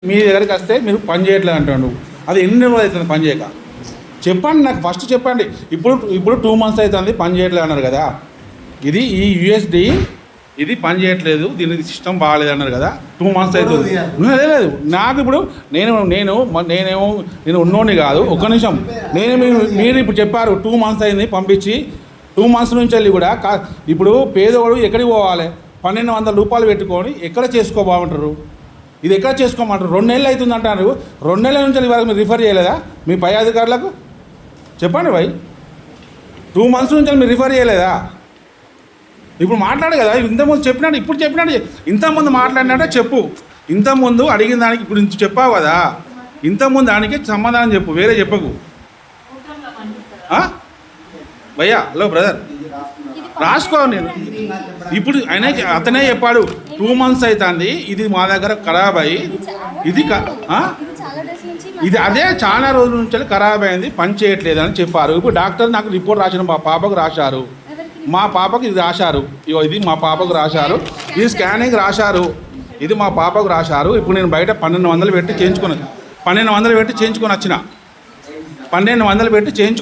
మీ దగ్గరికి వస్తే మీరు పని చేయట్లేదు అంటాడు. అది ఎన్ని రోజులు అవుతుంది పని చేయక? చెప్పండి నాకు, ఫస్ట్ చెప్పండి. ఇప్పుడు 2 months అవుతుంది పని చేయట్లేదు అన్నారు కదా. ఇది ఈ యూఎస్డి ఇది పని చేయట్లేదు, దీనికి సిస్టమ్ బాగాలేదు అన్నారు కదా. 2 months అవుతుంది. లేదు నాకు ఇప్పుడు నేను ఉన్నోడిని కాదు. ఒక్క నిమిషం, మీరు ఇప్పుడు చెప్పారు 2 months అయింది పంపించి. 2 months నుంచి వెళ్ళి కూడా ఇప్పుడు పేదవాడు ఎక్కడికి పోవాలి? 1200 రూపాయలు పెట్టుకొని ఎక్కడ చేసుకోబాగుంటారు? ఇది ఎక్కడ చేసుకోమంటారు? 2 నెలలు అవుతుంది అంటారు. 2 నెలల నుంచి ఇవాళ మీరు రిఫర్ చేయలేదా మీ పై అధికారులకు? చెప్పండి భయ్, 2 months నుంచి మీరు రిఫర్ చేయలేదా? ఇప్పుడు మాట్లాడు కదా, ఇంతకుముందు చెప్పినాడు, ఇప్పుడు చెప్పినాడు, ఇంతకుముందు మాట్లాడినాడే చెప్పు. ఇంతకుముందు అడిగిన దానికి ఇప్పుడు చెప్పావు కదా, ఇంతకుముందు దానికి సమాధానం చెప్పు, వేరే చెప్పకు. భయ్యా, హలో బ్రదర్, రాసుకో. నేను ఇప్పుడు అతనే చెప్పాడు 2 months అవుతుంది ఇది మా దగ్గర ఖరాబ్ అయ్యి, ఇది అదే చాలా రోజుల నుంచి ఖరాబ్ అయింది, పని చేయట్లేదు అని చెప్పారు. ఇప్పుడు డాక్టర్ నాకు రిపోర్ట్ రాసిన మా పాపకు రాశారు, మా పాపకు ఇది రాశారు. ఇది మా పాపకు రాశారు, ఇది స్కానింగ్ రాశారు, ఇది మా పాపకు రాశారు. ఇప్పుడు నేను బయట 1200 పెట్టి చేయించుకొని వచ్చిన 1200 పెట్టి చేయించుకు